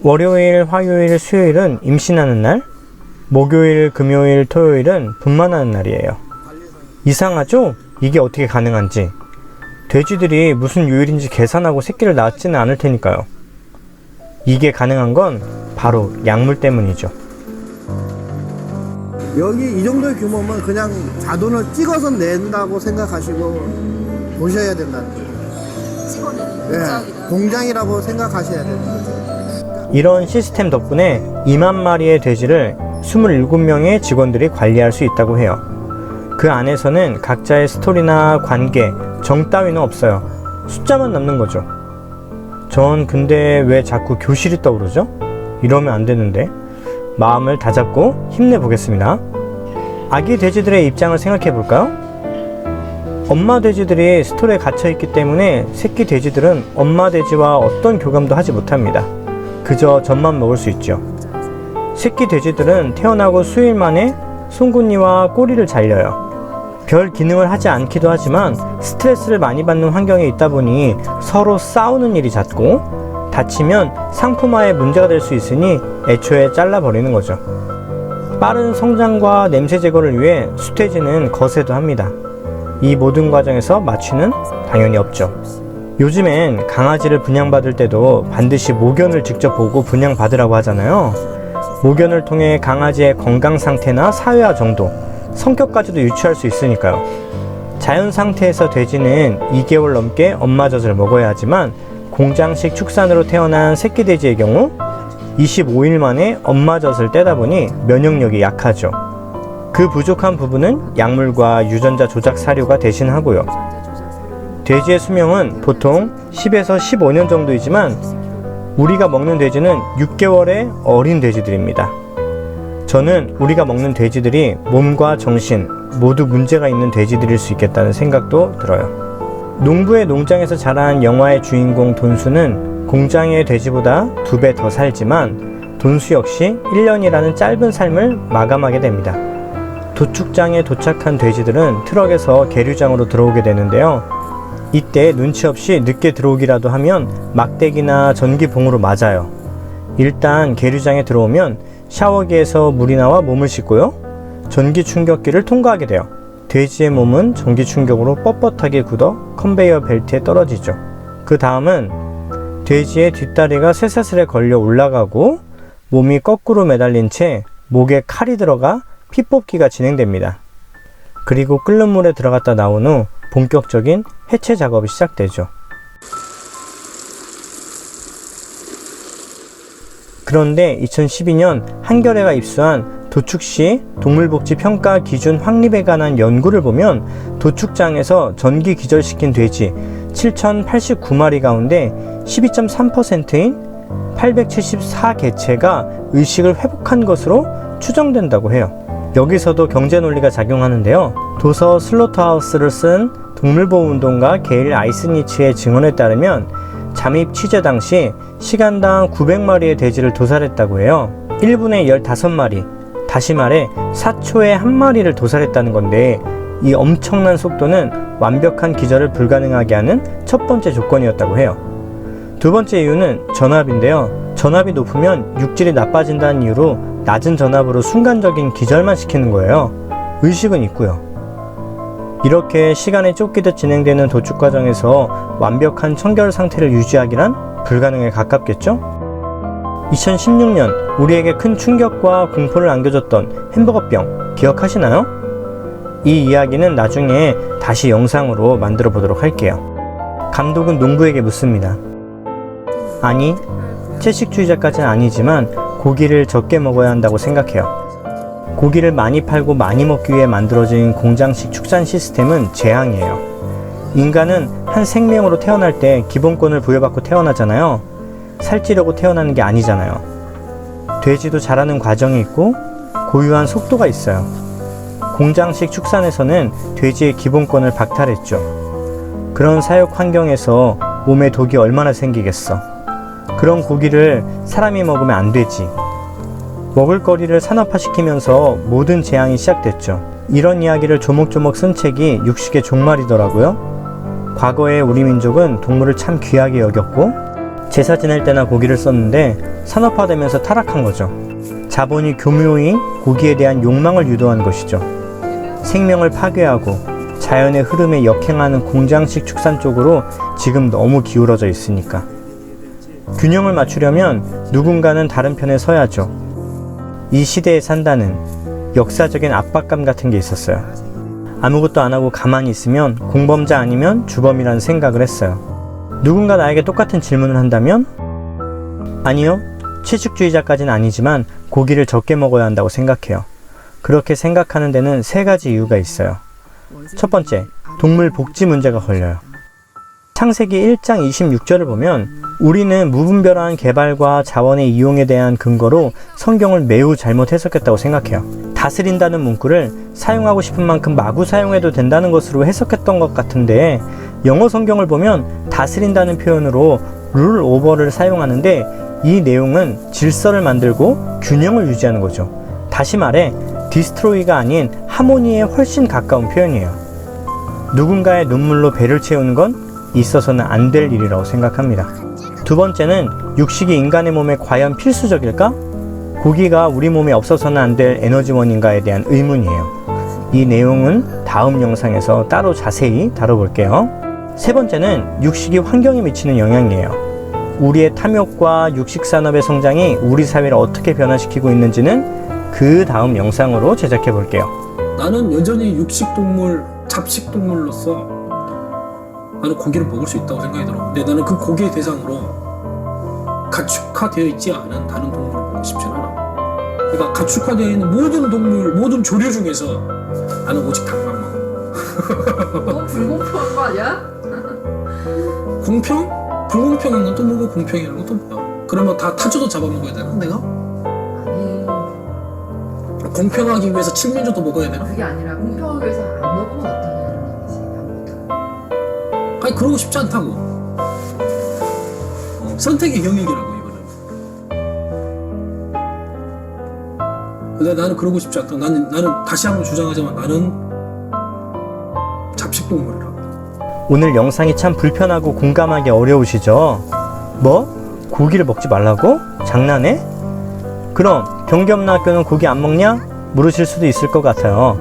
월요일, 화요일, 수요일은 임신하는 날, 목요일, 금요일, 토요일은 분만하는 날이에요. 이상하죠? 이게 어떻게 가능한지. 돼지들이 무슨 요일인지 계산하고 새끼를 낳지는 않을 테니까요. 이게 가능한 건 바로 약물 때문이죠. 여기 이 정도의 규모면 그냥 자돈을 찍어서 낸다고 생각하시고 보셔야 된다는 거예요. 찍어내는 네, 공장이라고 생각하셔야 됩니다. 이런 시스템 덕분에 2만 마리의 돼지를 27명의 직원들이 관리할 수 있다고 해요. 그 안에서는 각자의 스토리나 관계, 정 따위는 없어요. 숫자만 남는 거죠. 전 근데 왜 자꾸 교실이 떠오르죠? 이러면 안 되는데. 마음을 다잡고 힘내보겠습니다. 아기 돼지들의 입장을 생각해 볼까요? 엄마 돼지들이 스톨에 갇혀있기 때문에 새끼 돼지들은 엄마 돼지와 어떤 교감도 하지 못합니다. 그저 젖만 먹을 수 있죠. 새끼 돼지들은 태어나고 수일 만에 송곳니와 꼬리를 잘려요. 별 기능을 하지 않기도 하지만 스트레스를 많이 받는 환경에 있다 보니 서로 싸우는 일이 잦고, 다치면 상품화에 문제가 될 수 있으니 애초에 잘라버리는 거죠. 빠른 성장과 냄새 제거를 위해 수태지는 거세도 합니다. 이 모든 과정에서 마취는 당연히 없죠. 요즘엔 강아지를 분양받을 때도 반드시 모견을 직접 보고 분양받으라고 하잖아요. 모견을 통해 강아지의 건강 상태나 사회화 정도, 성격까지도 유추할 수 있으니까요. 자연 상태에서 돼지는 2개월 넘게 엄마 젖을 먹어야 하지만 공장식 축산으로 태어난 새끼 돼지의 경우 25일 만에 엄마 젖을 떼다 보니 면역력이 약하죠. 그 부족한 부분은 약물과 유전자 조작 사료가 대신하고요. 돼지의 수명은 보통 10에서 15년 정도이지만 우리가 먹는 돼지는 6개월의 어린 돼지들입니다. 저는 우리가 먹는 돼지들이 몸과 정신 모두 문제가 있는 돼지들일 수 있겠다는 생각도 들어요. 농부의 농장에서 자란 영화의 주인공 돈수는 공장의 돼지보다 2배 더 살지만 돈수 역시 1년이라는 짧은 삶을 마감하게 됩니다. 도축장에 도착한 돼지들은 트럭에서 계류장으로 들어오게 되는데요. 이때 눈치 없이 늦게 들어오기라도 하면 막대기나 전기봉으로 맞아요. 일단 계류장에 들어오면 샤워기에서 물이 나와 몸을 씻고요. 전기 충격기를 통과하게 돼요. 돼지의 몸은 전기 충격으로 뻣뻣하게 굳어 컨베이어 벨트에 떨어지죠. 그 다음은 돼지의 뒷다리가 쇠사슬에 걸려 올라가고 몸이 거꾸로 매달린 채 목에 칼이 들어가 피 뽑기가 진행됩니다. 그리고 끓는 물에 들어갔다 나온 후 본격적인 해체 작업이 시작되죠. 그런데 2012년 한겨레가 입수한 도축시 동물복지평가 기준 확립에 관한 연구를 보면 도축장에서 전기 기절시킨 돼지 7,089마리 가운데 12.3%인 874개체가 의식을 회복한 것으로 추정된다고 해요. 여기서도 경제 논리가 작용하는데요. 도서 슬로터하우스를 쓴 동물보호운동가 게일 아이스니츠의 증언에 따르면 잠입 취재 당시 시간당 900마리의 돼지를 도살했다고 해요. 1분에 15마리, 다시 말해 4초에 1마리를 도살했다는 건데, 이 엄청난 속도는 완벽한 기절을 불가능하게 하는 첫 번째 조건이었다고 해요. 두 번째 이유는 전압인데요. 전압이 높으면 육질이 나빠진다는 이유로 낮은 전압으로 순간적인 기절만 시키는 거예요. 의식은 있고요. 이렇게 시간에 쫓기듯 진행되는 도축 과정에서 완벽한 청결 상태를 유지하기란 불가능에 가깝겠죠? 2016년 우리에게 큰 충격과 공포를 안겨줬던 햄버거병 기억하시나요? 이 이야기는 나중에 다시 영상으로 만들어 보도록 할게요. 감독은 농부에게 묻습니다. 아니, 채식주의자까지는 아니지만 고기를 적게 먹어야 한다고 생각해요. 고기를 많이 팔고 많이 먹기 위해 만들어진 공장식 축산 시스템은 재앙이에요. 인간은 한 생명으로 태어날 때 기본권을 부여받고 태어나잖아요. 살찌려고 태어나는 게 아니잖아요. 돼지도 자라는 과정이 있고 고유한 속도가 있어요. 공장식 축산에서는 돼지의 기본권을 박탈했죠. 그런 사육 환경에서 몸에 독이 얼마나 생기겠어. 그런 고기를 사람이 먹으면 안 되지. 먹을거리를 산업화시키면서 모든 재앙이 시작됐죠. 이런 이야기를 조목조목 쓴 책이 육식의 종말이더라고요. 과거에 우리 민족은 동물을 참 귀하게 여겼고 제사 지낼 때나 고기를 썼는데 산업화되면서 타락한 거죠. 자본이 교묘히 고기에 대한 욕망을 유도한 것이죠. 생명을 파괴하고 자연의 흐름에 역행하는 공장식 축산 쪽으로 지금 너무 기울어져 있으니까. 균형을 맞추려면 누군가는 다른 편에 서야죠. 이 시대에 산다는 역사적인 압박감 같은 게 있었어요. 아무것도 안 하고 가만히 있으면 공범자 아니면 주범이라는 생각을 했어요. 누군가 나에게 똑같은 질문을 한다면 아니요, 채식주의자까지는 아니지만 고기를 적게 먹어야 한다고 생각해요. 그렇게 생각하는 데는 3가지 이유가 있어요. 첫 번째, 동물 복지 문제가 걸려요. 창세기 1장 26절을 보면 우리는 무분별한 개발과 자원의 이용에 대한 근거로 성경을 매우 잘못 해석했다고 생각해요. 다스린다는 문구를 사용하고 싶은 만큼 마구 사용해도 된다는 것으로 해석했던 것 같은데 영어 성경을 보면 다스린다는 표현으로 룰 오버를 사용하는데 이 내용은 질서를 만들고 균형을 유지하는 거죠. 다시 말해 디스트로이가 아닌 하모니에 훨씬 가까운 표현이에요. 누군가의 눈물로 배를 채우는 건 있어서는 안 될 일이라고 생각합니다. 두 번째는 육식이 인간의 몸에 과연 필수적일까? 고기가 우리 몸에 없어서는 안 될 에너지원인가에 대한 의문이에요. 이 내용은 다음 영상에서 따로 자세히 다뤄볼게요. 세 번째는 육식이 환경에 미치는 영향이에요. 우리의 탐욕과 육식산업의 성장이 우리 사회를 어떻게 변화시키고 있는지는 그 다음 영상으로 제작해 볼게요. 나는 여전히 육식동물, 잡식동물로서 나는 고기를 먹을 수 있다고 생각이 들어. 근데 나는 그 고기의 대상으로 가축화되어 있지 않은 다른 동물을 보고 싶진 않아. 그러니까 가축화되어 있는 모든 동물, 모든 조류 중에서 나는 오직 닭만 먹어. 너무 불공평한 거 아니야? 공평? 불공평한 건 또 뭐고 공평이라는 건 또 뭐야? 그러면 다 타조도 잡아먹어야 되나 내가? 아니, 공평하기 위해서 칠면조도 먹어야 되나? 그게 아니라 공평하기 위해서 안 먹으면 어떠냐는 얘기지. 아무튼. 아니 그러고 싶지 않다고. 선택의 영역이라고 이거는. 근데 나는 그러고 싶지 않다. 나는 다시 한번 주장하자면 나는 잡식동물이라고. 오늘 영상이 참 불편하고 공감하기 어려우시죠? 뭐? 고기를 먹지 말라고? 장난해? 그럼 경기없는 고기 안 먹냐? 물으실 수도 있을 것 같아요.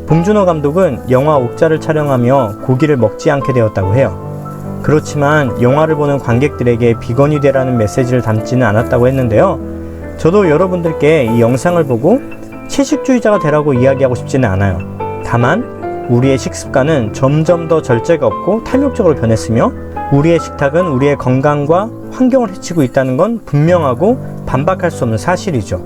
봉준호 감독은 영화 옥자를 촬영하며 고기를 먹지 않게 되었다고 해요. 그렇지만 영화를 보는 관객들에게 비건이 되라는 메시지를 담지는 않았다고 했는데요. 저도 여러분들께 이 영상을 보고 채식주의자가 되라고 이야기하고 싶지는 않아요. 다만 우리의 식습관은 점점 더 절제가 없고 탐욕적으로 변했으며 우리의 식탁은 우리의 건강과 환경을 해치고 있다는 건 분명하고 반박할 수 없는 사실이죠.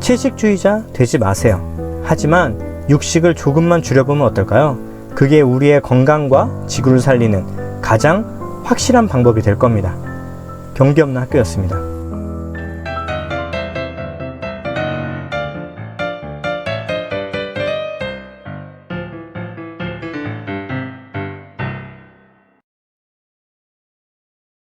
채식주의자 되지 마세요. 하지만 육식을 조금만 줄여보면 어떨까요? 그게 우리의 건강과 지구를 살리는 가장 확실한 방법이 될 겁니다. 경기 없는 학교였습니다.